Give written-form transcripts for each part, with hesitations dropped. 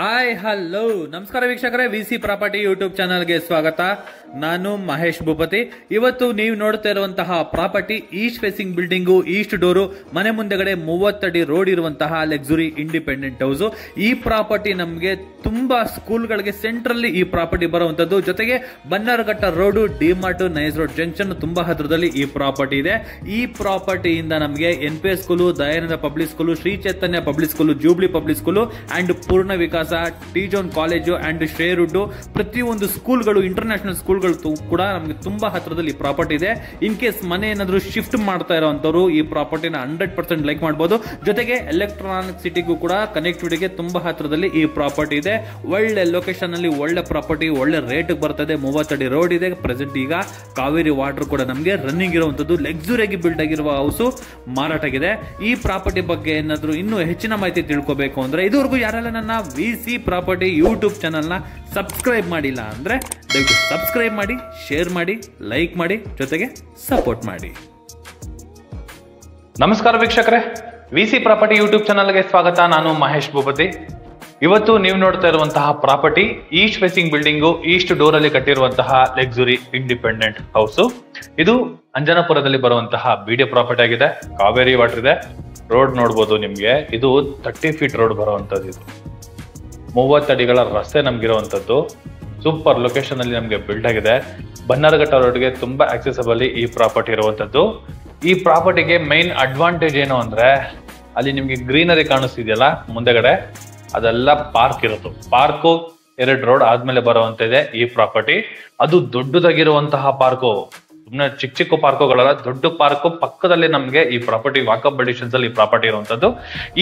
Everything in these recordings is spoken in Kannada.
ಹಾಯ್ ಹಲೋ ನಮಸ್ಕಾರ ವೀಕ್ಷಕರೇ, ವಿಸಿ ಪ್ರಾಪರ್ಟಿ ಯೂಟ್ಯೂಬ್ ಚಾನಲ್ಗೆ ಸ್ವಾಗತ. ನಾನು ಮಹೇಶ್ ಭೂಪತಿ. ಇವತ್ತು ನೀವು ನೋಡ್ತಾ ಇರುವಂತಹ property east facing building, east door, ಮನೆ ಮುಂದೆಗಡೆ 30 ಅಡಿ ರೋಡ್ ಇರುವಂತಹ ಲಕ್ಸುರಿ ಇಂಡಿಪೆಂಡೆಂಟ್ ಹೌಸ್. ಈ ಪ್ರಾಪರ್ಟಿ ನಮಗೆ ತುಂಬಾ ಸ್ಕೂಲ್ಗಳಿಗೆ ಸೆಂಟ್ರಲ್ಲಿ ಈ ಪ್ರಾಪರ್ಟಿ ಬರುವಂತದ್ದು. ಜೊತೆಗೆ Bannerghatta road, DMart, NICE road junction ತುಂಬಾ ಹತ್ರದಲ್ಲಿ ಈ ಪ್ರಾಪರ್ಟಿ ಇದೆ. ಈ ಪ್ರಾಪರ್ಟಿಯಿಂದ ನಮಗೆ NPS school, Dayananda public school, Shri Chaitanya public school, jubilee public school and Purna Vikasa, T-zone college and ಶೇರ್ವುಡ್, ಪ್ರತಿಯೊಂದು ಸ್ಕೂಲ್ಗಳು, ಇಂಟರ್ನ್ಯಾಷನಲ್ ಸ್ಕೂಲ್ಗಳು ಕೂಡ ನಮಗೆ ತುಂಬಾ ಹತ್ರದಲ್ಲಿ ಈ ಪ್ರಾಪರ್ಟಿ ಇದೆ. ಇನ್ ಕೇಸ್ ಮನೆ ಏನಾದ್ರು ಶಿಫ್ಟ್ ಮಾಡ್ತಾ ಇರೋಂಥವ್ರು ಈ ಪ್ರಾಪರ್ಟಿನ 100% ಲೈಕ್ ಮಾಡಬಹುದು. ಜೊತೆಗೆ ಎಲೆಕ್ಟ್ರಾನಿಕ್ ಸಿಟಿಗೂ ಕೂಡ ಕನೆಕ್ಟಿವಿಟಿಗೆ ತುಂಬಾ ಹತ್ರದಲ್ಲಿ ಈ ಪ್ರಾಪರ್ಟಿ ಇದೆ. ಒಳ್ಳೆ ಲೊಕೇಶನ್ ಅಲ್ಲಿ ಒಳ್ಳೆ ಪ್ರಾಪರ್ಟಿ, ಒಳ್ಳೆ ರೇಟ್ ಬರ್ತದೆ. 30 ಅಡಿ ರೋಡ್ ಇದೆ. ಪ್ರೆಸೆಂಟ್ ಈಗ ಕಾವೇರಿ ವಾಟರ್ ಕೂಡ ನಮಗೆ ರನ್ನಿಂಗ್ ಇರುವಂತದ್ದು, ಲಕ್ಸುರಿಯಾಗಿ ಬಿಲ್ಡ್ ಆಗಿರುವ ಹೌಸ್ ಮಾರಾಟಗಿದೆ. ಈ ಪ್ರಾಪರ್ಟಿ ಬಗ್ಗೆ ಏನಾದ್ರು ಇನ್ನೂ ಹೆಚ್ಚಿನ ಮಾಹಿತಿ ತಿಳ್ಕೋಬೇಕು ಅಂದ್ರೆ ಇದುವರೆಗೂ ಯಾರೆಲ್ಲ ನನ್ನ ವಿಸಿ ಪ್ರಾಪರ್ಟಿ ಯೂಟ್ಯೂಬ್ ಚಾನಲ್ ನ ಸಬ್ಸ್ಕ್ರೈಬ್ ಮಾಡಿಲ್ಲ ಅಂದ್ರೆ ದಯವಿಟ್ಟು ಸಬ್ಸ್ಕ್ರೈಬ್ ಮಾಡಿ, ಶೇರ್ ಮಾಡಿ, ಲೈಕ್ ಮಾಡಿ, ಜೊತೆಗೆ ಸಪೋರ್ಟ್ ಮಾಡಿ. ನಮಸ್ಕಾರ ವೀಕ್ಷಕರೇ, ವಿಸಿ ಪ್ರಾಪರ್ಟಿ ಯೂಟ್ಯೂಬ್ ಚಾನಲ್ಗೆ ಸ್ವಾಗತ. ನಾನು ಮಹೇಶ್ ಭೂಪತಿ. ಇವತ್ತು ನೀವು ನೋಡ್ತಾ ಇರುವಂತಹ property east facing building, East door ಅಲ್ಲಿ ಕಟ್ಟಿರುವಂತಹ ಲಕ್ಸುರಿ ಇಂಡಿಪೆಂಡೆಂಟ್ ಹೌಸ್. ಇದು ಅಂಜನಾಪುರದಲ್ಲಿ ಬರುವಂತಹ ಬಿಡಿ ಪ್ರಾಪರ್ಟಿ ಆಗಿದೆ. ಕಾವೇರಿ ವಾಟರ್ ಇದೆ. ರೋಡ್ ನೋಡ್ಬೋದು ನಿಮ್ಗೆ. ಇದು 30 ಫೀಟ್ ರೋಡ್ ಬರುವಂತದ್ದು. ಇದು 30 ಅಡಿಗಳ ರಸ್ತೆ ನಮ್ಗಿರುವಂತದ್ದು. ಸೂಪರ್ ಲೊಕೇಶನ್ ಅಲ್ಲಿ ನಮ್ಗೆ ಬಿಲ್ಡ್ ಆಗಿದೆ. ಬನ್ನರಘಟ್ಟ ರೋಡ್ಗೆ ತುಂಬಾ ಆಕ್ಸೆಸಬಲ್ ಈ ಪ್ರಾಪರ್ಟಿ ಇರುವಂತದ್ದು. ಈ ಪ್ರಾಪರ್ಟಿಗೆ ಮೈನ್ ಅಡ್ವಾಂಟೇಜ್ ಏನು ಅಂದ್ರೆ ಅಲ್ಲಿ ನಿಮ್ಗೆ ಗ್ರೀನರಿ ಕಾಣಿಸ್ತಿದೆಯಲ್ಲ ಮುಂದೆಗಡೆ, ಅದೆಲ್ಲ ಪಾರ್ಕ್ ಇರುತ್ತೆ. ಪಾರ್ಕು 2 ರೋಡ್ ಆದ್ಮೇಲೆ ಬರುವಂತಿದೆ ಈ ಪ್ರಾಪರ್ಟಿ. ಅದು ದೊಡ್ಡದಾಗಿರುವಂತಹ ಪಾರ್ಕು, ಸುಮ್ಮನೆ ಚಿಕ್ಕ ಚಿಕ್ಕ ಪಾರ್ಕುಗಳಲ್ಲ, ದೊಡ್ಡ ಪಾರ್ಕು ಪಕ್ಕದಲ್ಲಿ ನಮ್ಗೆ ಈ ಪ್ರಾಪರ್ಟಿ ವಾಕಬಲ್ ಡಿಸ್ಟೆನ್ಸ್ ಅಲ್ಲಿ ಈ ಪ್ರಾಪರ್ಟಿ ಇರುವಂತದ್ದು.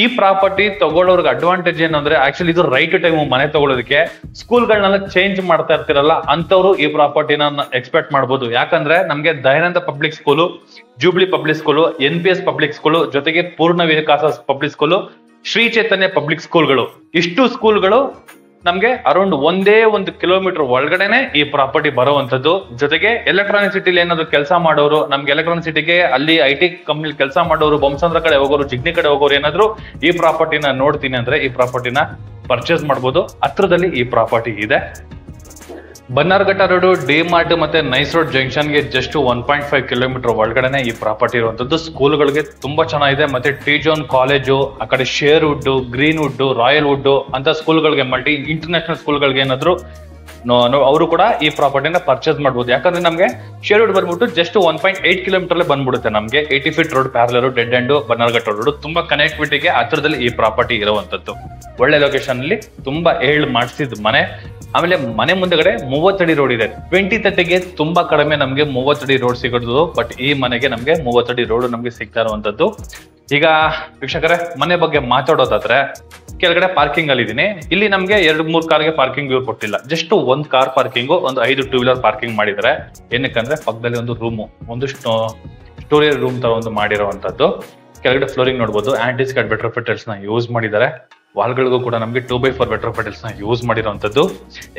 ಈ ಪ್ರಾಪರ್ಟಿ ತಗೊಳ್ಳೋರ್ಗೆ ಅಡ್ವಾಂಟೇಜ್ ಏನಂದ್ರೆ ಆಕ್ಚುಲಿ ಇದು ರೈಟ್ ಟೈಮ್ ಮನೆ ತಗೊಳ್ಳೋದಕ್ಕೆ. ಸ್ಕೂಲ್ಗಳನ್ನೆಲ್ಲ ಚೇಂಜ್ ಮಾಡ್ತಾ ಇರ್ತಿರಲ್ಲ ಅಂತವ್ರು ಈ ಪ್ರಾಪರ್ಟಿನ ಎಕ್ಸ್ಪೆಕ್ಟ್ ಮಾಡ್ಬೋದು. ಯಾಕಂದ್ರೆ ನಮ್ಗೆ Dayananda public school, jubilee public school, NPS public school, ಜೊತೆಗೆ ಪೂರ್ಣ ವಿಕಾಸ public school, Shri Chaitanya public ಸ್ಕೂಲ್ಗಳು, ಇಷ್ಟು ಸ್ಕೂಲ್ಗಳು ನಮ್ಗೆ ಅರೌಂಡ್ 1 ಕಿಲೋಮೀಟರ್ ಒಳಗಡೆನೆ ಈ ಪ್ರಾಪರ್ಟಿ ಬರುವಂತದ್ದು. ಜೊತೆಗೆ ಎಲೆಕ್ಟ್ರಾನಿಕ್ ಸಿಟಿಲಿ ಏನಾದ್ರು ಕೆಲಸ ಮಾಡೋರು, ನಮ್ಗೆ ಎಲೆಕ್ಟ್ರಾನಿಕ್ ಸಿಟಿಗೆ ಅಲ್ಲಿ IT ಕಂಪ್ನಿ ಕೆಲಸ ಮಾಡೋರು, ಬೊಮ್ಮಸಂದ್ರ ಕಡೆ ಹೋಗೋರು, ಜಿಗ್ನಿ ಕಡೆ ಹೋಗೋರು ಏನಾದ್ರು ಈ ಪ್ರಾಪರ್ಟಿನ ನೋಡ್ತೀನಿ ಅಂದ್ರೆ ಈ ಪ್ರಾಪರ್ಟಿನ ಪರ್ಚೇಸ್ ಮಾಡ್ಬೋದು. ಹತ್ರದಲ್ಲಿ ಈ ಪ್ರಾಪರ್ಟಿ ಇದೆ. ಬನ್ನರಘಟ್ಟ ರೋಡು, ಡಿಮಾರ್ಟ್ ಮತ್ತೆ ನೈಸ್ ರೋಡ್ ಜಂಕ್ಷನ್ಗೆ ಜಸ್ಟ್ 1.5 ಕಿಲೋಮೀಟರ್ ಒಳಗಡೆನೆ ಈ ಪ್ರಾಪರ್ಟಿ ಇರುವಂತದ್ದು. ಸ್ಕೂಲ್ಗಳಿಗೆ ತುಂಬಾ ಚೆನ್ನಾಗಿದೆ. ಮತ್ತೆ ಟಿ-ಜೋನ್ ಕಾಲೇಜು, ಆ ಕಡೆ ಶೇರ್ವುಡ್, ಗ್ರೀನ್ವುಡ್, ರಾಯಲ್ ವುಡ್ ಅಂತ ಸ್ಕೂಲ್ಗಳಿಗೆ, ಮಲ್ಟಿ ಇಂಟರ್ನ್ಯಾಷನಲ್ ಸ್ಕೂಲ್ಗಳಿಗೆ ಏನಾದ್ರು ಅವರು ಕೂಡ ಈ ಪ್ರಾಪರ್ಟಿನ ಪರ್ಚೇಸ್ ಮಾಡ್ಬೋದು. ಯಾಕಂದ್ರೆ ನಮ್ಗೆ ಶೇರ್ವುಡ್ ಬಂದ್ಬಿಟ್ಟು ಜಸ್ಟ್ 1.8 ಕಿಲೋಮೀಟರ್ ಬಂದ್ಬಿಡುತ್ತೆ. ನಮ್ಗೆ 80 ಫೀಟ್ ರೋಡ್, ಪ್ಯಾರಲರ್, ಡೆಡ್ ಅಂಡ್ ಬನ್ನರಘಟ್ಟ ರೋಡ್, ತುಂಬಾ ಕನೆಕ್ಟಿವಿಟಿಗೆ ಹತ್ರದಲ್ಲಿ ಈ ಪ್ರಾಪರ್ಟಿ ಇರುವಂತದ್ದು. ಒಳ್ಳೆ ಲೊಕೇಶನ್ ಅಲ್ಲಿ ತುಂಬಾ ಮಾಡಿಸಿದ ಮನೆ. ಆಮೇಲೆ ಮನೆ ಮುಂದೆಗಡೆ 30 ಅಡಿ ರೋಡ್ ಇದೆ. 20-30ಗೆ ತುಂಬಾ ಕಡಿಮೆ ನಮ್ಗೆ 30 ಅಡಿ ರೋಡ್ ಸಿಗೋದು. ಬಟ್ ಈ ಮನೆಗೆ ನಮ್ಗೆ 30 ಅಡಿ ರೋಡ್ ನಮ್ಗೆ ಸಿಗ್ತಾ ಇರುವಂತದ್ದು. ಈಗ ವೀಕ್ಷಕರೇ, ಮನೆ ಬಗ್ಗೆ ಮಾತಾಡೋದಾದ್ರೆ ಕೆಳಗಡೆ ಪಾರ್ಕಿಂಗ್ ಅಲ್ಲಿ ಇದೀನಿ. ಇಲ್ಲಿ ನಮ್ಗೆ 2-3 ಕಾರ್ಗೆ ಪಾರ್ಕಿಂಗ್ ಇವ್ರು ಕೊಟ್ಟಿಲ್ಲ. ಜಸ್ಟ್ 1 ಕಾರ್ ಪಾರ್ಕಿಂಗ್, ಒಂದು 5 ಟೂ ವೀಲರ್ ಪಾರ್ಕಿಂಗ್ ಮಾಡಿದ್ದಾರೆ. ಏನಕ್ಕಂದ್ರೆ ಪಕ್ಕದಲ್ಲಿ ಒಂದು ರೂಮು, ಒಂದು ಸ್ಟೋರೇಜ್ ರೂಮ್ ತರ ಒಂದು ಮಾಡಿರುವಂತದ್ದು. ಕೆಳಗಡೆ ಫ್ಲೋರಿಂಗ್ ನೋಡ್ಬೋದು. ಆಂಟಿಸ್ಕಟ್ ವೆಟ್ರೋಫಿಟಲ್ಸ್ ನ ಯೂಸ್ ಮಾಡಿದ್ದಾರೆ. ವಾಲ್ಗಳಿಗೂ ಕೂಡ ನಮ್ಗೆ 2x4 ವೆಟ್ರೋಫಿಟಲ್ಸ್ ನ ಯೂಸ್ ಮಾಡಿರುವಂತದ್ದು.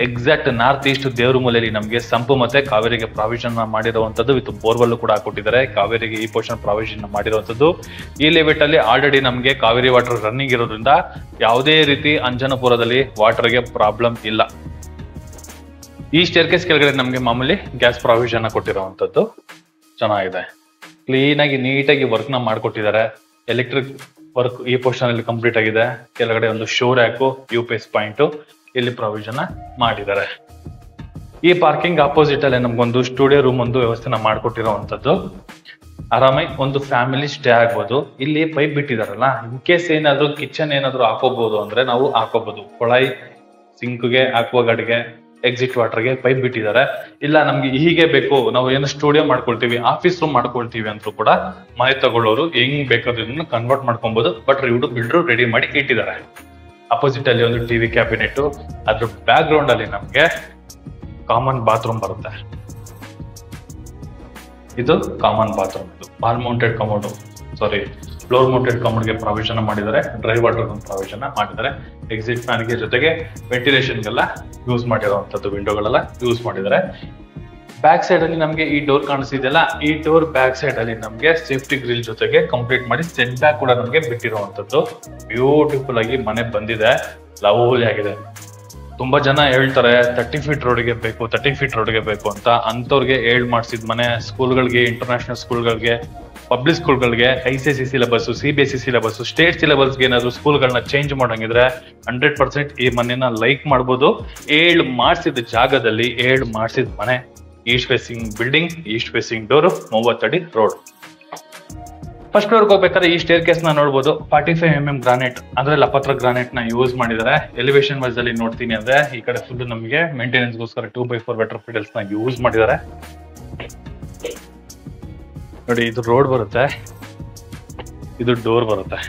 ಎಕ್ಸಾಕ್ಟ್ ನಾರ್ತ್ ಈಸ್ಟ್ ದೇವ್ರ ಮೂಲೆಯಲ್ಲಿ ನಮ್ಗೆ ಸಂಪು ಮತ್ತೆ ಕಾವೇರಿಗೆ ಪ್ರಾವಿಷನ್ ಮಾಡಿರುವಂತದ್ದು. ವಿತ್ ಬೋರ್ವೆಲ್ ಕೂಡ ಹಾಕೊಟ್ಟಿದ್ದಾರೆ. ಕಾವೇರಿಗೆ ಈ ಪೋರ್ಷನ್ ಪ್ರಾವಿಷನ್ ಮಾಡಿರುವಂತದ್ದು. ಈ ಲೆವೆಟ್ ಅಲ್ಲಿ ಆಲ್ರೆಡಿ ನಮ್ಗೆ ಕಾವೇರಿ ವಾಟರ್ ರನ್ನಿಂಗ್ ಇರೋದ್ರಿಂದ ಯಾವುದೇ ರೀತಿ ಅಂಜನಾಪುರದಲ್ಲಿ ವಾಟರ್ಗೆ ಪ್ರಾಬ್ಲಮ್ ಇಲ್ಲ. ಈ ಸ್ಟೇರ್ಕೇಸ್ ಕೆಳಗಡೆ ನಮ್ಗೆ ಮಾಮೂಲಿ ಗ್ಯಾಸ್ ಪ್ರಾವಿಷನ್ ಕೊಟ್ಟಿರುವಂತದ್ದು. ಚೆನ್ನಾಗಿದೆ. ಕ್ಲೀನ್ ಆಗಿ ನೀಟಾಗಿ ವರ್ಕ್ ನ ಮಾಡ್ಕೊಟ್ಟಿದ್ದಾರೆ. ಎಲೆಕ್ಟ್ರಿಕ್ ವರ್ಕ್ ಈ ಪೋರ್ಷನ್ ಅಲ್ಲಿ ಕಂಪ್ಲೀಟ್ ಆಗಿದೆ. ಕೆಳಗಡೆ ಒಂದು ಶೋ ರ್ಯಾಕು, UPS ಪಾಯಿಂಟ್ ಇಲ್ಲಿ ಪ್ರಾವಿಷನ್ ಮಾಡಿದ್ದಾರೆ. ಈ ಪಾರ್ಕಿಂಗ್ ಅಪೋಸಿಟ್ ಅಲ್ಲಿ ನಮ್ಗೊಂದು ಸ್ಟುಡಿಯೋ ರೂಮ್ ಒಂದು ವ್ಯವಸ್ಥೆನ ಮಾಡ್ಕೊಟ್ಟಿರುವಂತದ್ದು. ಆರಾಮಾಗಿ ಒಂದು ಫ್ಯಾಮಿಲಿ ಸ್ಟೇ ಆಗ್ಬೋದು. ಇಲ್ಲಿ ಪೈಪ್ ಬಿಟ್ಟಿದಾರಲ್ಲ, ಇನ್ ಕೇಸ್ ಏನಾದ್ರು ಕಿಚನ್ ಏನಾದ್ರು ಹಾಕೋಬಹುದು ಅಂದ್ರೆ ನಾವು ಹಾಕೋಬಹುದು. ಕೊಳಾಯಿ, ಸಿಂಕ್ಗೆ, ಆಕ್ವಾಗಾರ್ಡ್ಗೆ, ಎಕ್ಸಿಟ್ ವಾಟರ್ಗೆ ಪೈಪ್ ಬಿಟ್ಟಿದ್ದಾರೆ. ಇಲ್ಲ ನಮ್ಗೆ ಹೀಗೆ ಬೇಕು, ನಾವು ಏನು ಸ್ಟುಡಿಯೋ ಮಾಡ್ಕೊಳ್ತೀವಿ, ಆಫೀಸ್ ರೂಮ್ ಮಾಡ್ಕೊಳ್ತೀವಿ ಅಂತೂ ಕೂಡ ಮನೆ ತಗೊಳ್ಳೋರು ಹೆಂಗ್ ಬೇಕಾದ್ರೂ ಕನ್ವರ್ಟ್ ಮಾಡ್ಕೊಬಹುದು. ಬಟ್ ಬಿಲ್ಡ್ರು ರೆಡಿ ಮಾಡಿ ಇಟ್ಟಿದ್ದಾರೆ. ಅಪೋಸಿಟ್ ಅಲ್ಲಿ ಒಂದು ಟಿವಿ ಕ್ಯಾಬಿನೆಟ್, ಅದ್ರ ಬ್ಯಾಕ್ ಗ್ರೌಂಡ್ ಅಲ್ಲಿ ನಮ್ಗೆ ಕಾಮನ್ ಬಾತ್ರೂಮ್ ಬರುತ್ತೆ. ಇದು ಕಾಮನ್ ಬಾತ್ರೂಮ್. ಇದು wall mounted commode, floor mounted ಕಮೋಡ್ಗೆ ಪ್ರಾವಿಷನ್ ಮಾಡಿದ್ದಾರೆ. ಡ್ರೈ ವಾಟರ್ ಪ್ರಾವಿಷನ್ ಮಾಡಿದ್ದಾರೆ. ಎಕ್ಸಿಟ್ ಫ್ಯಾನ್ಗೆ ಜೊತೆಗೆ ವೆಂಟಿಲೇಷನ್ಗೆಲ್ಲ ಯೂಸ್ ಮಾಡಿರುವಂತದ್ದು, ವಿಂಡೋಗಳೆಲ್ಲ ಯೂಸ್ ಮಾಡಿದ್ದಾರೆ. ಬ್ಯಾಕ್ ಸೈಡ್ ಅಲ್ಲಿ ನಮ್ಗೆ ಈ ಡೋರ್ ಕಾಣಿಸ್ತಿದೆಯಲ್ಲ, ಈ ಡೋರ್ ಬ್ಯಾಕ್ ಸೈಡ್ ಅಲ್ಲಿ ನಮ್ಗೆ ಸೇಫ್ಟಿ ಗ್ರಿಲ್ ಜೊತೆಗೆ ಕಂಪ್ಲೀಟ್ ಮಾಡಿ ಸೆಟ್ ಬ್ಯಾಕ್ ಕೂಡ ನಮ್ಗೆ ಬಿಟ್ಟಿರುವಂತದ್ದು. ಬ್ಯೂಟಿಫುಲ್ ಆಗಿ ಮನೆ ಬಂದಿದೆ. ಲವ್ಲಿ ಆಗಿದೆ. ತುಂಬಾ ಜನ ಹೇಳ್ತಾರೆ 30 ಫೀಟ್ ರೋಡ್ಗೆ ಬೇಕು, 30 ಫೀಟ್ ರೋಡ್ಗೆ ಬೇಕು ಅಂತ. ಅಂಥವ್ರಿಗೆ ಹೇಳ್ ಮಾಡಿಸಿದ ಮನೆ. ಸ್ಕೂಲ್ಗಳಿಗೆ, ಇಂಟರ್ನ್ಯಾಷನಲ್ ಸ್ಕೂಲ್ಗಳಿಗೆ, ಪಬ್ಲಿಕ್ ಸ್ಕೂಲ್ಗಳಿಗೆ, ICSE syllabus, CBSE syllabus, state ಸಿಲೆಬಸ್ಗೆ ಏನಾದ್ರು ಸ್ಕೂಲ್ಗಳನ್ನ ಚೇಂಜ್ ಮಾಡಂಗಿದ್ರೆ 100% ಈ ಮನೆನ ಲೈಕ್ ಮಾಡ್ಬೋದು. ಹೇಳ್ ಮಾಡಿಸಿದ ಜಾಗದಲ್ಲಿ ಹೇಳ್ ಮಾಡಿಸಿದ ಮನೆ. East facing building, East facing door, 30 ಅಡಿ ರೋಡ್. ಫಸ್ಟ್ ಫ್ಲೋರ್ಗೆ ಹೋಗ್ಬೇಕಾದ್ರೆ ಈ ಸ್ಟೇರ್ ಕೇಸ್ ನ ನೋಡಬಹುದು. 45mm ಗ್ರಾನೈಟ್ ಅಂದ್ರೆ ಲಪತ್ರ ಗ್ರಾನೈಟ್ ನ ಯೂಸ್ ಮಾಡಿದ್ದಾರೆ. ಎಲಿವೇಶನ್ ವೈಸ್ ಅಲ್ಲಿ ನೋಡ್ತೀನಿ ಅಂದ್ರೆ ಈ ಕಡೆ ಫುಲ್ ನಮಗೆ ಮೇಂಟೆನೆನ್ಸ್ ಗೋಸ್ಕರ 2x4 ವೆಟರ್ ಫಿಡಲ್ಸ್ ನ ಯೂಸ್ ಮಾಡಿದ್ದಾರೆ. ನೋಡಿ, ಇದು ರೋಡ್ ಬರುತ್ತೆ, ಇದು ಡೋರ್ ಬರುತ್ತೆ.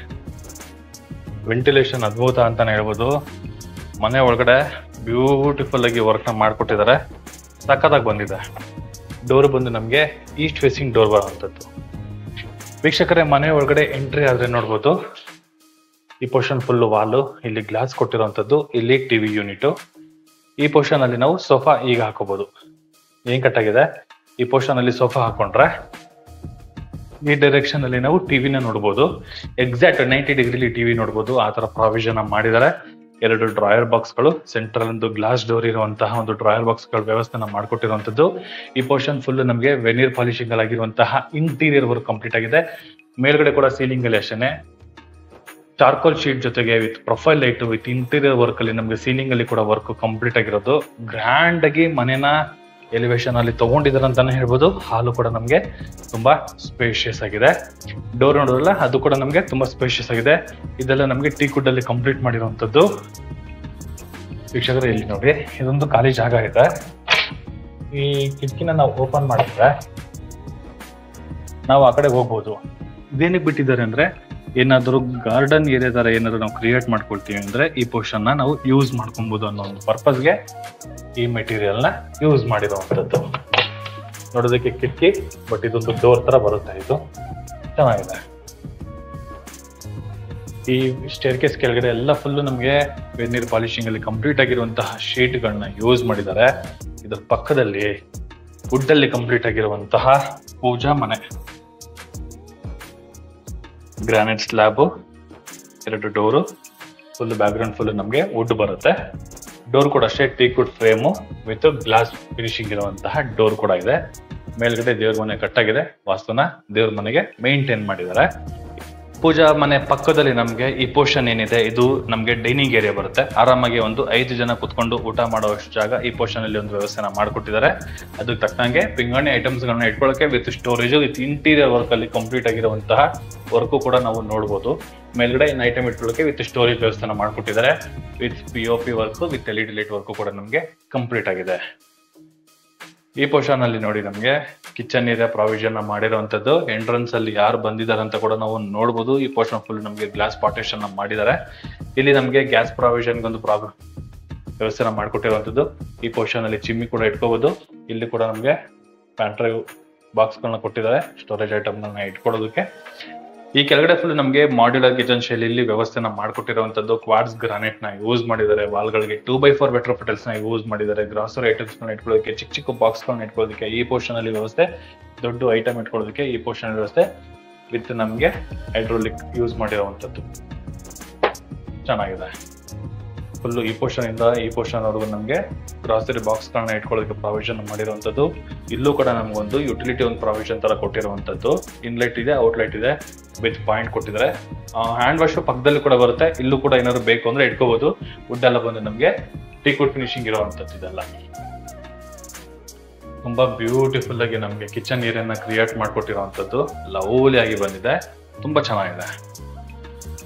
ವೆಂಟಿಲೇಷನ್ ಅದ್ಭುತ ಅಂತಾನೆ ಹೇಳ್ಬೋದು. ಮನೆ ಒಳಗಡೆ ಬ್ಯೂಟಿಫುಲ್ ಆಗಿ ವರ್ಕ್ ನ ಮಾಡ್ಕೊಟ್ಟಿದ್ದಾರೆ. ಸಖತ್ತಾಗಿ ಬಂದಿದೆ. ಡೋರ್ ಬಂದು ನಮ್ಗೆ ಈಸ್ಟ್ ಫೇಸಿಂಗ್ ಡೋರ್ ಬರುವಂತದ್ದು. ವೀಕ್ಷಕರೇ, ಮನೆ ಒಳಗಡೆ ಎಂಟ್ರಿ ಆದ್ರೆ ನೋಡ್ಬೋದು, ಈ ಪೋರ್ಷನ್ ಫುಲ್ ವಾಲು, ಇಲ್ಲಿ ಗ್ಲಾಸ್ ಕೊಟ್ಟಿರುವಂತದ್ದು, ಇಲ್ಲಿ ಟಿವಿ ಯೂನಿಟ್. ಈ ಪೋರ್ಷನ್ ಅಲ್ಲಿ ನಾವು ಸೋಫಾ ಈಗ ಹಾಕೋಬಹುದು. ಏನ್ ಕಟ್ಟಾಗಿದೆ, ಈ ಪೋರ್ಷನ್ ಅಲ್ಲಿ ಸೋಫಾ ಹಾಕೊಂಡ್ರೆ ಈ ಡೈರೆಕ್ಷನ್ ಅಲ್ಲಿ ನಾವು ಟಿವಿನ ನೋಡ್ಬೋದು. ಎಕ್ಸಾಕ್ಟ್ 90 ಡಿಗ್ರಿಲಿ ಟಿವಿ ನೋಡ್ಬೋದು. ಆ ತರ ಪ್ರಾವಿಷನ್ ಮಾಡಿದ್ದಾರೆ. 2 ಡ್ರಾಯರ್ ಬಾಕ್ಸ್ಗಳು, ಸೆಂಟ್ರಲ್ ಒಂದು ಗ್ಲಾಸ್ ಡೋರ್ ಇರುವಂತಹ ಒಂದು ಡ್ರಾಯರ್ ಬಾಕ್ಸ್ ಗಳ ವ್ಯವಸ್ಥೆನ ಮಾಡ್ಕೊಟ್ಟಿರುವಂತದ್ದು. ಈ ಪೋರ್ಷನ್ ಫುಲ್ ನಮಗೆ ವೆನೀರ್ ಪಾಲಿಶಿಂಗ್ ಆಗಿರುವಂತಹ ಇಂಟೀರಿಯರ್ ವರ್ಕ್ ಕಂಪ್ಲೀಟ್ ಆಗಿದೆ. ಮೇಲ್ಗಡೆ ಕೂಡ ಸೀಲಿಂಗ್ ಅಲ್ಲಿ ಅಷ್ಟೇನೆ ಚಾರ್ಕೋಲ್ ಶೀಟ್ ಜೊತೆಗೆ with profile light with interior work ಅಲ್ಲಿ ನಮಗೆ ಸೀಲಿಂಗ್ ಅಲ್ಲಿ ಕೂಡ ವರ್ಕ್ ಕಂಪ್ಲೀಟ್ ಆಗಿರೋದು. ಗ್ರ್ಯಾಂಡ್ ಆಗಿ ಮನೆನ ಎಲಿವೇಶನ್ ಅಲ್ಲಿ ತಗೊಂಡಿದ್ದಾರೆ ಅಂತಾನೆ ಹೇಳ್ಬೋದು. ಹಾಲು ಕೂಡ ನಮ್ಗೆ ತುಂಬಾ ಸ್ಪೇಷಿಯಸ್ ಆಗಿದೆ. ಡೋರ್ ನೋಡೋದಲ್ಲ, ಅದು ಕೂಡ ನಮ್ಗೆ ತುಂಬಾ ಸ್ಪೇಷಿಯಸ್ ಆಗಿದೆ. ಇದೆಲ್ಲ ನಮ್ಗೆ ಟೀ ಕುಡ್ ಅಲ್ಲಿ ಕಂಪ್ಲೀಟ್ ಮಾಡಿರುವಂತದ್ದು. ವೀಕ್ಷಕರೇ, ಇಲ್ಲಿ ನೋಡಿ, ಇದೊಂದು ಖಾಲಿ ಜಾಗ ಇದೆ. ಈ ಕಿಟಕಿನ ನಾವು ಓಪನ್ ಮಾಡಿದ್ರೆ ನಾವು ಆ ಕಡೆ ಹೋಗ್ಬೋದು. ಇದೇನಕ್ಕೆ ಬಿಟ್ಟಿದ್ದಾರೆ ಅಂದ್ರೆ, ಏನಾದ್ರು ಗಾರ್ಡನ್ ಏರಿಯಾ ತರ ಏನಾದ್ರು ನಾವು ಕ್ರಿಯೇಟ್ ಮಾಡ್ಕೊಳ್ತೀವಿ ಅಂದ್ರೆ ಈ ಪೋರ್ಷನ್ ನ ನಾವು ಯೂಸ್ ಮಾಡ್ಕೊಬಹುದು ಅನ್ನೋ ಒಂದು ಪರ್ಪಸ್ಗೆ ಈ ಮೆಟೀರಿಯಲ್ ನ ಯೂಸ್ ಮಾಡಿರುವಂತದ್ದು. ನೋಡೋದಕ್ಕೆ ಕಿಟಕಿ, ಬಟ್ ಇದೊಂದು ಡೋರ್ ತರ ಬರುತ್ತೆ. ಇದು ಚೆನ್ನಾಗಿದೆ. ಈ ಸ್ಟೇರ್ ಕೇಸ್ ಕೆಳಗಡೆ ಎಲ್ಲ ಫುಲ್ ನಮಗೆ ವೆನೀರ್ ಪಾಲಿಶಿಂಗ್ ಅಲ್ಲಿ ಕಂಪ್ಲೀಟ್ ಆಗಿರುವಂತಹ ಶೀಟ್ ಗಳನ್ನ ಯೂಸ್ ಮಾಡಿದ್ದಾರೆ. ಇದ್ರ ಪಕ್ಕದಲ್ಲಿ ವುಡ್ ಅಲ್ಲಿ ಕಂಪ್ಲೀಟ್ ಆಗಿರುವಂತಹ ಪೂಜಾ ಮನೆ. Granite slab, 2 door, full background full ನಮಗೆ ವುಡ್ ಬರುತ್ತೆ. ಡೋರ್ ಕೂಡ ಅಷ್ಟೇ teak wood frame with glass finishing ಇರುವಂತಹ ಡೋರ್ ಕೂಡ ಇದೆ. ಮೇಲ್ಗಡೆ ದೇವ್ರ ಮನೆ ಕಟ್ಟಾಗಿದೆ. ವಾಸ್ತುನ ದೇವ್ರ ಮನೆಗೆ ಮೇಂಟೈನ್ ಮಾಡಿದ್ದಾರೆ. ಪೂಜಾ ಮನೆ ಪಕ್ಕದಲ್ಲಿ ನಮ್ಗೆ ಈ ಪೋರ್ಷನ್ ಏನಿದೆ, ಇದು ನಮ್ಗೆ ಡೈನಿಂಗ್ ಏರಿಯಾ ಬರುತ್ತೆ. ಆರಾಮಾಗಿ ಒಂದು 5 ಜನ ಕುತ್ಕೊಂಡು ಊಟ ಮಾಡುವಷ್ಟು ಜಾಗ ಈ ಪೋರ್ಷನ್ ಅಲ್ಲಿ ಒಂದು ವ್ಯವಸ್ಥೆನ ಮಾಡ್ಕೊಟ್ಟಿದ್ದಾರೆ. ಅದಕ್ಕೆ ತಕ್ಕಂಗೆ ಪಿಂಗಾಣಿ ಐಟಮ್ಸ್ ಗಳನ್ನ ಇಟ್ಕೊಳ್ಳೋಕೆ with storage with interior work ಅಲ್ಲಿ ಕಂಪ್ಲೀಟ್ ಆಗಿರುವಂತಹ ವರ್ಕು ಕೂಡ ನಾವು ನೋಡ್ಬೋದು. ಮೇಲ್ಗಡೆ ಇನ್ ಐಟಮ್ ಇಟ್ಕೊಳ್ಳೋಕೆ ವಿತ್ ಸ್ಟೋರೇಜ್ ವ್ಯವಸ್ಥೆನ ಮಾಡ್ಕೊಟ್ಟಿದ್ದಾರೆ. With POP work with LED light work ಕೂಡ ನಮ್ಗೆ ಕಂಪ್ಲೀಟ್ ಆಗಿದೆ. ಈ ಪೋರ್ಷನ್ ಅಲ್ಲಿ ನೋಡಿ, ನಮ್ಗೆ ಕಿಚನ್ ಏರಿಯಾ ಪ್ರಾವಿಷನ್ ಮಾಡಿರುವಂತದ್ದು. ಎಂಟ್ರೆನ್ಸ್ ಅಲ್ಲಿ ಯಾರು ಬಂದಿದ್ದಾರೆ ಅಂತ ಕೂಡ ನಾವು ನೋಡ್ಬೋದು. ಈ ಪೋರ್ಷನ್ ಫುಲ್ ನಮ್ಗೆ ಗ್ಲಾಸ್ ಪಾರ್ಟಿಷನ್ ಮಾಡಿದ್ದಾರೆ. ಇಲ್ಲಿ ನಮ್ಗೆ ಗ್ಯಾಸ್ ಪ್ರಾವಿಷನ್ ಒಂದು ವ್ಯವಸ್ಥೆನ ಮಾಡ್ಕೊಟ್ಟಿರುವಂತದ್ದು. ಈ ಪೋರ್ಷನ್ ಅಲ್ಲಿ ಚಿಮ್ಮಿ ಕೂಡ ಇಟ್ಕೋಬಹುದು. ಇಲ್ಲಿ ಕೂಡ ನಮ್ಗೆ ಪ್ಯಾಂಟ್ರಿ ಬಾಕ್ಸ್ ಗಳನ್ನ ಕೊಟ್ಟಿದ್ದಾರೆ ಸ್ಟೋರೇಜ್ ಐಟಮ್ ಗಳನ್ನ ಇಟ್ಕೊಳ್ಳೋದಕ್ಕೆ. ಈ ಕೆಳಗಡೆ ಫುಲ್ ನಮಗೆ ಮಾಡ್ಯುಲರ್ ಕಿಚನ್ ಶೈಲಿಯಲ್ಲಿ ವ್ಯವಸ್ಥೆನ ಮಾಡ್ಕೊಟ್ಟಿರುವಂತದ್ದು. ಕ್ವಾರ್ಟ್ಸ್ ಗ್ರಾನೈಟ್ ನ ಯೂಸ್ ಮಾಡಿದ್ದಾರೆ. ವಾಲ್ಗಳಿಗೆ 2x4 ವೆಟರ್ ಫಿಟಲ್ಸ್ ನ ಯೂಸ್ ಮಾಡಿದ್ದಾರೆ. ಗ್ರಾಸರಿ ಐಟಮ್ಸ್ ಗಳನ್ನ ಇಟ್ಕೊಳ್ಳೋದಕ್ಕೆ, ಚಿಕ್ಕ ಚಿಕ್ಕ ಬಾಕ್ಸ್ ಗಳನ್ನ ಇಟ್ಕೊಳ್ಳೋದಕ್ಕೆ ಈ ಪೋರ್ಷನ್ ಅಲ್ಲಿ ವ್ಯವಸ್ಥೆ. ದೊಡ್ಡ ಐಟಮ್ ಇಟ್ಕೊಳ್ಳೋದಕ್ಕೆ ಈ ಪೋರ್ಷನ್ ವ್ಯವಸ್ಥೆ ವಿತ್ ನಮ್ಗೆ ಹೈಡ್ರೋಲಿಕ್ ಯೂಸ್ ಮಾಡಿರುವಂತದ್ದು. ಚೆನ್ನಾಗಿದೆ. ಫುಲ್ ಈ ಪೋರ್ಷನ್ ಇಂದ ಈ ಪೋರ್ಷನ್ ವರೆಗೂ ನಮ್ಗೆ ಗ್ರಾಸರಿ ಬಾಕ್ಸ್ ಗಳನ್ನ ಇಟ್ಕೊಳ್ಳೋದಕ್ಕೆ ಪ್ರಾವಿಷನ್ ಮಾಡಿರುವಂತದ್ದು. ಇಲ್ಲೂ ಕೂಡ ನಮ್ಗೊಂದು ಯುಟಿಲಿಟಿ ಒಂದು ಪ್ರಾವಿಷನ್ ತರ ಕೊಟ್ಟಿರುವಂತದ್ದು. ಇನ್ಲೈಟ್ ಇದೆ, ಔಟ್ಲೈಟ್ ಇದೆ, ವಿತ್ ಪಾಯಿಂಟ್ ಕೊಟ್ಟಿದ್ದಾರೆ. ಹ್ಯಾಂಡ್ ವಾಶ್ ಪಕ್ಕದಲ್ಲಿ ಕೂಡ ಬರುತ್ತೆ. ಇಲ್ಲೂ ಕೂಡ ಏನಾದ್ರು ಬೇಕು ಅಂದ್ರೆ ಇಟ್ಕೋಬಹುದು. ವುಡ್ ಎಲ್ಲ ಬಂದು ನಮ್ಗೆ ಟೀಕ್ ವುಡ್ ಫಿನಿಶಿಂಗ್ ಇರುವಂತದ್ದು. ಇದೆಲ್ಲ ತುಂಬಾ ಬ್ಯೂಟಿಫುಲ್ ಆಗಿ ನಮ್ಗೆ ಕಿಚನ್ ಏರಿಯಾನ ಕ್ರಿಯೇಟ್ ಮಾಡ್ಕೊಟ್ಟಿರುವಂತದ್ದು. ಲವ್ಲಿ ಆಗಿ ಬಂದಿದೆ. ತುಂಬಾ ಚೆನ್ನಾಗಿದೆ.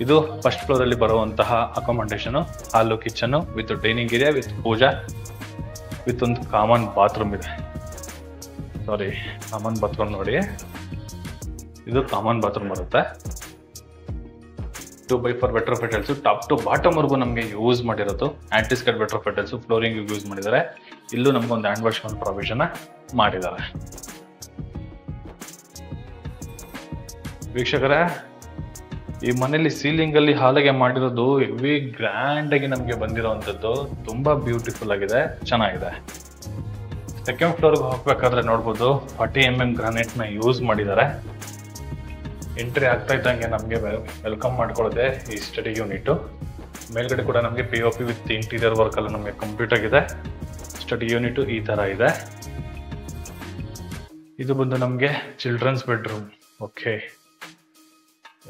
ಇದು ಫಸ್ಟ್ ಫ್ಲೋರ್ ಅಲ್ಲಿ ಬರುವಂತಹ accommodation. Hall, kitchen with dining area with pooja with ಒಂದು ಕಾಮನ್ ಬಾತ್ರೂಮ್ ಇದೆ. ಕಾಮನ್ ಬಾತ್ರೂಮ್ ನೋಡಿ, ಇದು ಕಾಮನ್ ಬಾತ್ರೂಮ್ ಬರುತ್ತೆ. 2x4 vitrified tiles top to bottom work ನಮಗೆ ಯೂಸ್ ಮಾಡಿರೋದು. ಆಂಟಿಸ್ಕಟ್ ವೆಟರ್ ಫಿಟಲ್ಸ್ ಫ್ಲೋರಿಂಗ್ ಯೂಸ್ ಮಾಡಿದ್ದಾರೆ. ಇಲ್ಲೂ ನಮ್ಗೆ ಒಂದು ಹ್ಯಾಂಡ್ ವಾಶ್ ಪ್ರಾವಿಷನ್ ಮಾಡಿದ್ದಾರೆ. ವೀಕ್ಷಕರೇ, ಈ ಮನೆಯಲ್ಲಿ ಸೀಲಿಂಗ್ ಅಲ್ಲಿ ಹಾಲಿಗೆ ಮಾಡಿರೋದು ಹೆವಿ ಗ್ರ್ಯಾಂಡ್ ಆಗಿ ನಮ್ಗೆ ಬಂದಿರುವಂತದ್ದು. ತುಂಬಾ ಬ್ಯೂಟಿಫುಲ್ ಆಗಿದೆ, ಚೆನ್ನಾಗಿದೆ. ಸೆಕೆಂಡ್ ಫ್ಲೋರ್ಗೆ ಹೋಗ್ಬೇಕಾದ್ರೆ ನೋಡ್ಬೋದು 40mm ಗ್ರಾನೈಟ್ ನ ಯೂಸ್ ಮಾಡಿದ್ದಾರೆ. ಎಂಟ್ರಿ ಆಗ್ತಾ ಇದ್ದಂಗೆ ನಮ್ಗೆ ವೆಲ್ಕಮ್ ಮಾಡ್ಕೊಳ್ಳೋದೆ ಈ ಸ್ಟಡಿ ಯೂನಿಟ್. ಮೇಲ್ಗಡೆ ಕೂಡ ನಮಗೆ POP ವಿತ್ ಇಂಟೀರಿಯರ್ ವರ್ಕ್ ಎಲ್ಲ ನಮಗೆ ಕಂಪ್ಲೀಟ್ ಆಗಿದೆ. ಸ್ಟಡಿ ಯೂನಿಟ್ ಈ ತರ ಇದೆ. ಇದು ಬಂದು ನಮಗೆ ಚಿಲ್ಡ್ರನ್ಸ್ ಬೆಡ್ರೂಮ್. ಓಕೆ,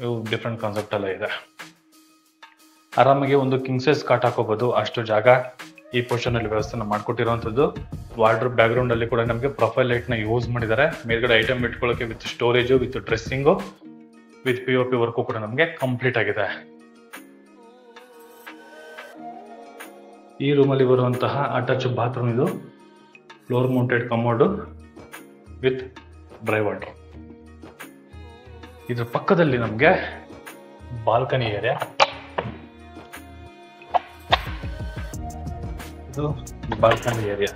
ಇವು ಡಿಫ್ರೆಂಟ್ ಕಾನ್ಸೆಪ್ಟ್ ಎಲ್ಲ ಇದೆ. ಆರಾಮಾಗಿ ಒಂದು ಕಿಂಗ್ ಸೈಜ್ ಕಾಟ್ ಹಾಕೋಬಹುದು, ಅಷ್ಟು ಜಾಗ ಈ ಪೋರ್ಷನ್ ಅಲ್ಲಿ ವ್ಯವಸ್ಥೆ ಮಾಡ್ಕೊಟ್ಟಿರುವಂತದ್ದು. ವಾರ್ಡ್ರೋಬ್ ಬ್ಯಾಕ್ ಗ್ರೌಂಡ್ ಅಲ್ಲಿ ಕೂಡ ನಮಗೆ ಪ್ರೊಫೈಲ್ ಲೈಟ್ ನ ಯೂಸ್ ಮಾಡಿದ್ದಾರೆ. ಮೇಲ್ಗಡೆ ಐಟಮ್ ಇಟ್ಕೊಳ್ಳೋಕೆ with storage, with dressing, with POP work ಕೂಡ ನಮಗೆ ಕಂಪ್ಲೀಟ್ ಆಗಿದೆ. ಈ ರೂಮಲ್ಲಿ ಬರುವಂತಹ ಅಟ್ಯಾಚ್ ಬಾತ್ರೂಮ್ ಇದು. Floor mounted commode with dry water. ಇದ್ರ ಪಕ್ಕದಲ್ಲಿ ನಮಗೆ ಬಾಲ್ಕನಿ ಏರಿಯಾ. ಇದು ಬಾಲ್ಕನಿ ಏರಿಯಾ.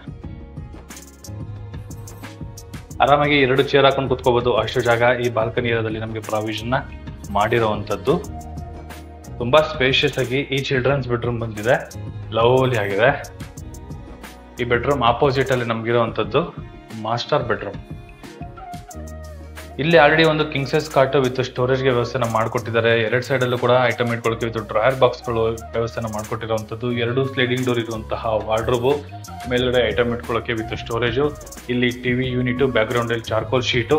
ಆರಾಮಾಗಿ 2 ಚೇರ್ ಹಾಕೊಂಡು ಕುತ್ಕೋಬಹುದು, ಅಷ್ಟು ಜಾಗ ಈ ಬಾಲ್ಕನಿ ಏರಿಯಾದಲ್ಲಿ ನಮಗೆ ಪ್ರಾವಿಷನ್ ಮಾಡಿರುವಂತದ್ದು. ತುಂಬಾ ಸ್ಪೇಷಿಯಸ್ ಆಗಿ ಈ ಚಿಲ್ಡ್ರನ್ಸ್ ಬೆಡ್ರೂಮ್ ಬಂದಿದೆ. ಲವ್ಲಿ ಆಗಿದೆ. ಈ ಬೆಡ್ರೂಮ್ ಆಪೋಸಿಟ್ ಅಲ್ಲಿ ನಮ್ಗಿರುವಂತದ್ದು ಮಾಸ್ಟರ್ ಬೆಡ್ರೂಮ್. ಇಲ್ಲಿ ಆಲ್ರೆಡಿ ಒಂದು ಕಿಂಗ್ ಸೈಜ್ ಕಾಟ್ ವಿತ್ ಸ್ಟೋರೇಜ್ಗೆ ವ್ಯವಸ್ಥೆನ ಮಾಡ್ಕೊಟ್ಟಿದ್ದಾರೆ. 2 ಸೈಡ್ ಅಲ್ಲೂ ಕೂಡ ಐಟಮ್ ಇಟ್ಕೊಳ್ಳೋಕೆ ವಿತ್ ಡ್ರಾಯರ್ ಬಾಕ್ಸ್ಗಳು ವ್ಯವಸ್ಥೆನ ಮಾಡ್ಕೊಟ್ಟಿರುವಂತದ್ದು. 2 ಸ್ಲೈಡಿಂಗ್ ಡೋರ್ ಇರುವಂತಹ ವಾರ್ಡ್ರೋಬ್, ಮೇಲ್ಗಡೆ ಐಟಮ್ ಇಟ್ಕೊಳ್ಳೋಕೆ ವಿತ್ ಸ್ಟೋರೇಜು. ಇಲ್ಲಿ TV ಯೂನಿಟ್, ಬ್ಯಾಕ್ ಗ್ರೌಂಡ್ ಅಲ್ಲಿ ಚಾರ್ಕೋಲ್ ಶೀಟು,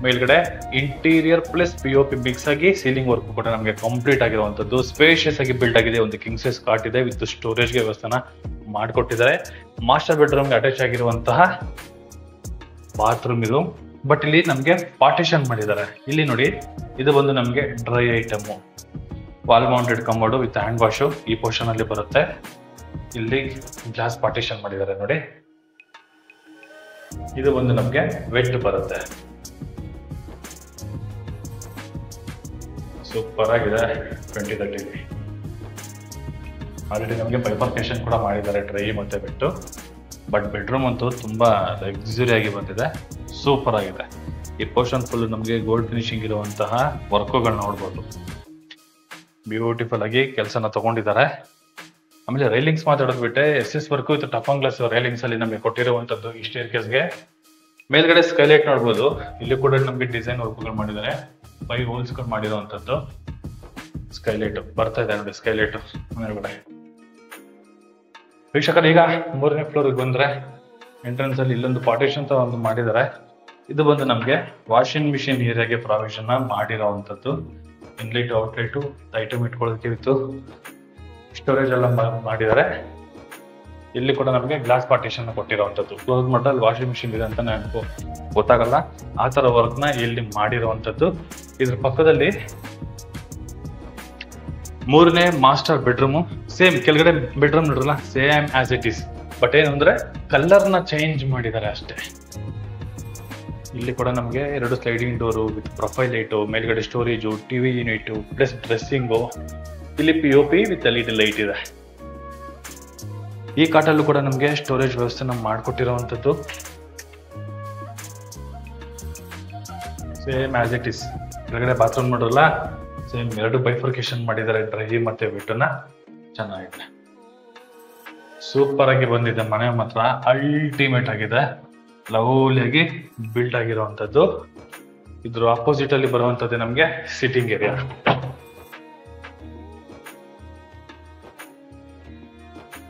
ಮೇಲ್ಗಡೆ ಇಂಟೀರಿಯರ್ ಪ್ಲಸ್ POP ಮಿಕ್ಸ್ ಆಗಿ ಸೀಲಿಂಗ್ ವರ್ಕ್ ಕೂಡ ನಮಗೆ ಕಂಪ್ಲೀಟ್ ಆಗಿರುವಂತದ್ದು. ಸ್ಪೇಷಿಯಸ್ ಆಗಿ ಬಿಲ್ಡ್ ಆಗಿದೆ. ಒಂದು ಕಿಂಗ್ ಸೈಜ್ ಕಾಟ್ ಇದೆ ವಿತ್ ಸ್ಟೋರೇಜ್ಗೆ ವ್ಯವಸ್ಥೆನ ಮಾಡ್ಕೊಟ್ಟಿದ್ದಾರೆ. ಮಾಸ್ಟರ್ ಬೆಡ್ರೂಮ್ಗೆ ಅಟ್ಯಾಚ್ ಆಗಿರುವಂತಹ ಬಾತ್ರೂಮ್ ಇದು. ಬಟ್ ಇಲ್ಲಿ ನಮಗೆ ಪಾರ್ಟಿಷನ್ ಮಾಡಿದ್ದಾರೆ. ಇಲ್ಲಿ ನೋಡಿ, ಇದು ಬಂದು ನಮಗೆ dry item, wall mounted commode with hand wash ಈ ಪೋರ್ಷನ್ ಅಲ್ಲಿ ಬರುತ್ತೆ. ಇಲ್ಲಿ ಗ್ಲಾಸ್ ಪಾರ್ಟಿಷನ್ ಮಾಡಿದ್ದಾರೆ ನೋಡಿ. ಇದು ಬಂದು ನಮಗೆ ವೆಟ್ ಬರುತ್ತೆ. ಸೂಪರ್ ಆಗಿದೆ. 2030 ಆಲ್ರೆಡಿ ನಮಗೆ ಬೈಫರ್ಕೇಶನ್ ಕೂಡ ಮಾಡಿದ್ದಾರೆ, ಡ್ರೈ ಮತ್ತೆ ವೆಟ್. ಬಟ್ ಬೆಡ್ರೂಮ್ ಅಂತೂ ತುಂಬಾ ಲಕ್ಸುರಿ ಆಗಿ ಬಂದಿದೆ, ಸೂಪರ್ ಆಗಿದೆ. ಈ ಪೋರ್ಷನ್ ಫುಲ್ ನಮಗೆ ಗೋಲ್ಡ್ ಫಿನಿಶಿಂಗ್ ಇರುವಂತಹ ವರ್ಕ್ಗಳನ್ನ ನೋಡ್ಬೋದು. ಬ್ಯೂಟಿಫುಲ್ ಆಗಿ ಕೆಲಸನ ತಗೊಂಡಿದ್ದಾರೆ. ಆಮೇಲೆ ರೈಲಿಂಗ್ಸ್ ಮಾತಾಡೋದು ಬಿಟ್ಟೆ SS work with toughen glass railings ಅಲ್ಲಿ ನಮಗೆ ಕೊಟ್ಟಿರುವಂತದ್ದು. ಈ ಸ್ಟೇರ್ ಕೇಸ್ಗೆ ಮೇಲ್ಗಡೆ ಸ್ಕೈಲೈಟ್ ನೋಡ್ಬೋದು. ಇಲ್ಲಿ ಕೂಡ ನಮಗೆ ಡಿಸೈನ್ ವರ್ಕ್ಗಳು ಮಾಡಿದ್ದಾರೆ. 5 ಹೋಲ್ಸ್ಗಳು ಮಾಡಿರುವಂತದ್ದು. ಸ್ಕೈಲೈಟ್ ಬರ್ತಾ ಇದೆ ನೋಡಿ, ಸ್ಕೈಲೈಟ್ ಮೇಲ್ಗಡೆ. ವೀಕ್ಷಕರು, ಈಗ 3ನೇ ಫ್ಲೋರ್ ಬಂದ್ರೆ ಎಂಟ್ರೆನ್ಸ್ ಅಲ್ಲಿ ಇಲ್ಲೊಂದು ಪಾರ್ಟಿಷನ್ ಅಂತ ಒಂದು ಮಾಡಿದ್ದಾರೆ. ಇದು ಬಂದು ನಮಗೆ ವಾಷಿಂಗ್ ಮಿಷಿನ್ ಏರಿಯಾಗೆ ಪ್ರಾವಿಷನ್ ಮಾಡಿರೋವಂಥದ್ದು. ಇನ್ಲೈಟ್ ಔಟ್ಲೈಟು, ಐಟಮ್ ಇಟ್ಕೊಳ್ಳೋದಕ್ಕೆ ವಿತ್ತು ಸ್ಟೋರೇಜ್ ಎಲ್ಲ ಮಾಡಿದ್ದಾರೆ. ಇಲ್ಲಿ ಕೂಡ ನಮಗೆ ಗ್ಲಾಸ್ ಪಾರ್ಟಿಷನ್ ಕೊಟ್ಟಿರೋವಂಥದ್ದು. ಕ್ಲೋಸ್ ಮಾಡಿದ್ರೆ ವಾಷಿಂಗ್ ಮಿಷಿನ್ ಇದೆ ಅಂತ ನನಗೂ ಗೊತ್ತಾಗಲ್ಲ, ಆ ಥರ ವರ್ಕ್ನ ಇಲ್ಲಿ ಮಾಡಿರೋವಂಥದ್ದು. ಇದ್ರ ಪಕ್ಕದಲ್ಲಿ 3ನೇ ಮಾಸ್ಟರ್ ಬೆಡ್ರೂಮು. ಸೇಮ್ ಕೆಳಗಡೆ ಬೆಡ್ರೂಮ್ ನೋಡ್ರಲ್ಲ, same as it is. But ಏನು ಅಂದ್ರೆ ಕಲರ್ನ ಚೇಂಜ್ ಮಾಡಿದ್ದಾರೆ ಅಷ್ಟೇ. ಇಲ್ಲಿ ಕೂಡ ನಮಗೆ 2 sliding door with profile light, ಮೇಲ್ಗಡೆ storage, TV unit plus dressing. ಇಲ್ಲಿ POP ವಿತ್ LED ಲೈಟ್ ಇದೆ. ಈ ಕಾಟಲ್ಲೂ ಕೂಡ ನಮಗೆ ಸ್ಟೋರೇಜ್ ವ್ಯವಸ್ಥೆನ ಮಾಡಿಕೊಟ್ಟಿರುವಂಥದ್ದು. Same as it is. ಕೆಳಗಡೆ ಬಾತ್ರೂಮ್ ನೋಡ್ರಲ್ಲ, ಸೇಮ್ 2 ಬೈಫರ್ಕೇಶನ್ ಮಾಡಿದ್ದಾರೆ, ಡ್ರೈ ಮತ್ತೆ ವೆಟ್ಟನ್ನ. ಚೆನ್ನಾಗಿದೆ, ಸೂಪರ್ ಆಗಿ ಬಂದಿದೆ. ಮನೆ ಮಾತ್ರ ಅಲ್ಟಿಮೇಟ್ ಆಗಿದೆ, ಲವ್ಲಿಯಾಗಿ ಬಿಲ್ಡ್ ಆಗಿರುವಂತದ್ದು. ಇದ್ರ ಆಪೋಸಿಟ್ ಅಲ್ಲಿ ಬರುವಂತದ್ದು ನಮ್ಗೆ ಸಿಟ್ಟಿಂಗ್ ಏರಿಯಾ.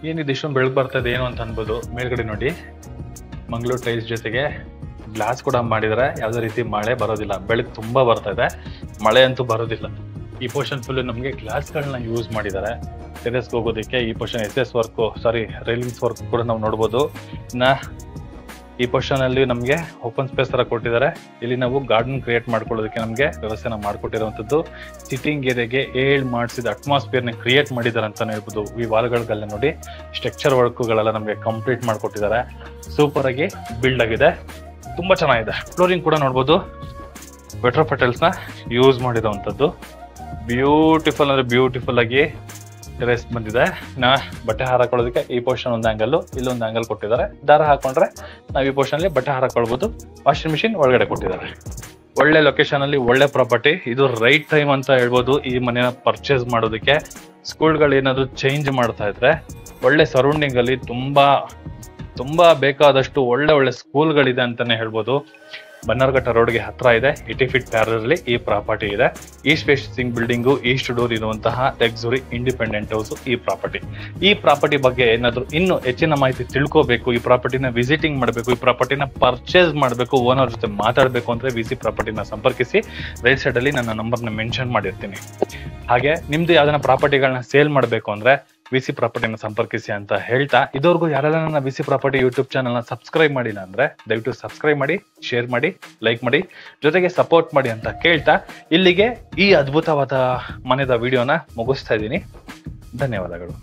ಏನಿದೆ ಇಷ್ಟೊಂದು ಬೆಳಕು ಬರ್ತಾ ಇದೆ ಏನು ಅಂತ ಅನ್ಬೋದು. ಮೇಲ್ಗಡೆ ನೋಡಿ, ಮಂಗಳೂರು ಟೈಲ್ಸ್ ಜೊತೆಗೆ ಗ್ಲಾಸ್ ಕೂಡ ಮಾಡಿದರೆ ಯಾವುದೇ ರೀತಿ ಮಳೆ ಬರೋದಿಲ್ಲ. ಬೆಳಕು ತುಂಬಾ ಬರ್ತಾ ಇದೆ, ಮಳೆ ಅಂತೂ ಬರೋದಿಲ್ಲ. ಈ ಪೋರ್ಷನ್ ಫುಲ್ ನಮಗೆ ಗ್ಲಾಸ್ಗಳನ್ನ ಯೂಸ್ ಮಾಡಿದ್ದಾರೆ. ಟೆರೆಸ್ಗೆ ಹೋಗೋದಕ್ಕೆ ಈ portion SS work, railings work ಕೂಡ ನಾವು ನೋಡ್ಬೋದು. ಇನ್ನ ಈ ಪೋರ್ಷನ್ ಅಲ್ಲಿ ನಮಗೆ ಓಪನ್ ಸ್ಪೇಸ್ ತರ ಕೊಟ್ಟಿದ್ದಾರೆ. ಇಲ್ಲಿ ನಾವು ಗಾರ್ಡನ್ ಕ್ರಿಯೇಟ್ ಮಾಡ್ಕೊಳ್ಳೋದಕ್ಕೆ ನಮಗೆ ವ್ಯವಸ್ಥೆನ ಮಾಡ್ಕೊಟ್ಟಿರುವಂತದ್ದು. ಸಿಟ್ಟಿಂಗ್ ಏರಿಯಾಗೆ ಮಾಡಿಸಿದ ಅಟ್ಮಾಸ್ಫಿಯರ್ ನ ಕ್ರಿಯೇಟ್ ಮಾಡಿದ್ದಾರೆ ಅಂತಾನೆ ಹೇಳ್ಬೋದು. ಈ ವಾಲ್ಗಳೆಲ್ಲ ನೋಡಿ, ಸ್ಟ್ರಕ್ಚರ್ ವರ್ಕ್ಗಳೆಲ್ಲ ನಮಗೆ ಕಂಪ್ಲೀಟ್ ಮಾಡ್ಕೊಟ್ಟಿದ್ದಾರೆ. ಸೂಪರ್ ಆಗಿ ಬಿಲ್ಡ್ ಆಗಿದೆ, ತುಂಬಾ ಚೆನ್ನಾಗಿದೆ. ಫ್ಲೋರಿಂಗ್ ಕೂಡ ನೋಡ್ಬೋದು, ವೆಟ್ರೋಫೆಟಲ್ಸ್ ನ ಯೂಸ್ ಮಾಡಿರುವಂತದ್ದು. ಬ್ಯೂಟಿಫುಲ್ ಅಂದ್ರೆ ಬ್ಯೂಟಿಫುಲ್ ಆಗಿ ಟೆರೆಸ್ ಬಂದಿದೆ. ಬಟ್ಟೆ ಹಾಕೊಳ್ಳೋದಕ್ಕೆ ಈ ಪೋರ್ಷನ್ ಒಂದು ಆಂಗಲ್, ಇಲ್ಲೊಂದು ಆಂಗಲ್ ಕೊಟ್ಟಿದ್ದಾರೆ. ದಾರ ಹಾಕೊಂಡ್ರೆ ನಾವು ಈ ಪೋರ್ಷನ್ ಅಲ್ಲಿ ಬಟ್ಟೆ ಹಾಕೊಳ್ಳಬಹುದು. ವಾಷಿಂಗ್ ಮಿಷಿನ್ ಒಳಗಡೆ ಕೊಟ್ಟಿದ್ದಾರೆ. ಒಳ್ಳೆ ಲೊಕೇಶನ್ ಅಲ್ಲಿ ಒಳ್ಳೆ ಪ್ರಾಪರ್ಟಿ. ಇದು ರೈಟ್ ಟೈಮ್ ಅಂತ ಹೇಳ್ಬೋದು ಈ ಮನೆಯ ಪರ್ಚೇಸ್ ಮಾಡೋದಕ್ಕೆ. ಸ್ಕೂಲ್ಗಳು ಏನಾದ್ರು ಚೇಂಜ್ ಮಾಡ್ತಾ ಇದ್ರೆ, ಒಳ್ಳೆ ಸರೌಂಡಿಂಗ್ ಅಲ್ಲಿ ತುಂಬಾ ಬೇಕಾದಷ್ಟು ಒಳ್ಳೆ ಸ್ಕೂಲ್ಗಳಿದೆ ಅಂತಾನೆ ಹೇಳ್ಬೋದು. ಬನ್ನರ್ಘಟ್ಟ ರೋಡ್ಗೆ ಹತ್ರ ಇದೆ. 80 ಫೀಟ್ ಪ್ಯಾರಲಲ್ಲಿ ಈ ಪ್ರಾಪರ್ಟಿ ಇದೆ. East facing building, East door ಇರುವಂತಹ ಲಕ್ಸುರಿ ಇಂಡಿಪೆಂಡೆಂಟ್ ಹೌಸ್ ಈ ಪ್ರಾಪರ್ಟಿ. ಈ ಪ್ರಾಪರ್ಟಿ ಬಗ್ಗೆ ಏನಾದರೂ ಇನ್ನೂ ಹೆಚ್ಚಿನ ಮಾಹಿತಿ ತಿಳ್ಕೋಬೇಕು, ಈ ಪ್ರಾಪರ್ಟಿನ ವಿಸಿಟಿಂಗ್ ಮಾಡಬೇಕು, ಈ ಪ್ರಾಪರ್ಟಿನ ಪರ್ಚೇಸ್ ಮಾಡಬೇಕು, ಓನರ್ ಜೊತೆ ಮಾತಾಡಬೇಕು ಅಂದ್ರೆ ವಿಸಿ ಪ್ರಾಪರ್ಟಿನ ಸಂಪರ್ಕಿಸಿ. ರೈಟ್ ಸೈಡ್ ಅಲ್ಲಿ ನನ್ನ ನಂಬರ್ನ ಮೆನ್ಷನ್ ಮಾಡಿರ್ತೀನಿ. ಹಾಗೆ ನಿಮ್ದು ಯಾವ್ದಾನ ಪ್ರಾಪರ್ಟಿಗಳನ್ನ ಸೇಲ್ ಮಾಡಬೇಕು ಅಂದ್ರೆ ವಿಸಿ ಪ್ರಾಪರ್ಟಿನ ಸಂಪರ್ಕಿಸಿ ಅಂತ ಹೇಳ್ತಾ, ಇದುವರೆಗೂ ಯಾರೆಲ್ಲ ನನ್ನ ವಿಸಿ ಪ್ರಾಪರ್ಟಿ ಯೂಟ್ಯೂಬ್ ಚಾನಲ್ನ ಸಬ್ಸ್ಕ್ರೈಬ್ ಮಾಡಿಲ್ಲ ಅಂದ್ರೆ ದಯವಿಟ್ಟು ಸಬ್ಸ್ಕ್ರೈಬ್ ಮಾಡಿ, ಶೇರ್ ಮಾಡಿ, ಲೈಕ್ ಮಾಡಿ, ಜೊತೆಗೆ ಸಪೋರ್ಟ್ ಮಾಡಿ ಅಂತ ಕೇಳ್ತಾ ಇಲ್ಲಿಗೆ ಈ ಅದ್ಭುತವಾದ ಮನೆದ ವಿಡಿಯೋನ ಮುಗಿಸ್ತಾ ಇದ್ದೀನಿ. ಧನ್ಯವಾದಗಳು.